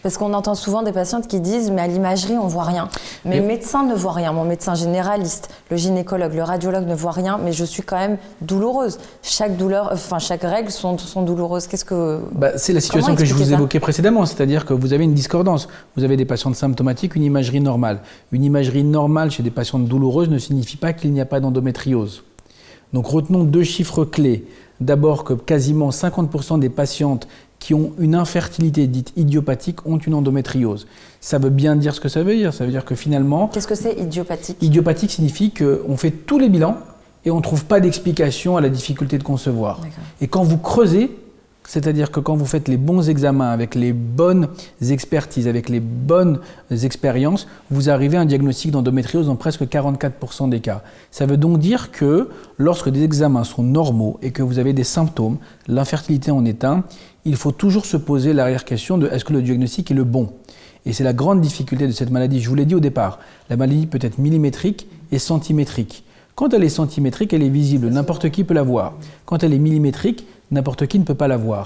Parce qu'on entend souvent des patientes qui disent « mais à l'imagerie, on ne voit rien ». Mais le médecin ne voit rien, mon médecin généraliste, le gynécologue, le radiologue ne voit rien, mais je suis quand même douloureuse. Chaque règle sont douloureuses. Qu'est-ce que... C'est la situation que je vous évoquais précédemment, c'est-à-dire que vous avez une discordance. Vous avez des patientes symptomatiques, une imagerie normale. Une imagerie normale chez des patientes douloureuses ne signifie pas qu'il n'y a pas d'endométriose. Donc retenons 2 chiffres clés. D'abord que quasiment 50% des patientes qui ont une infertilité dite idiopathique ont une endométriose. Ça veut bien dire ce que ça veut dire. Ça veut dire que finalement... Qu'est-ce que c'est idiopathique ? Idiopathique signifie qu'on fait tous les bilans et on ne trouve pas d'explication à la difficulté de concevoir. Et quand vous creusez, c'est-à-dire que quand vous faites les bons examens avec les bonnes expertises, avec les bonnes expériences, vous arrivez à un diagnostic d'endométriose dans presque 44% des cas. Ça veut donc dire que lorsque des examens sont normaux et que vous avez des symptômes, l'infertilité en est un, il faut toujours se poser l'arrière-question de est-ce que le diagnostic est le bon ? Et c'est la grande difficulté de cette maladie. Je vous l'ai dit au départ, la maladie peut être millimétrique et centimétrique. Quand elle est centimétrique, elle est visible, n'importe qui peut la voir. Quand elle est millimétrique, n'importe qui ne peut pas la voir.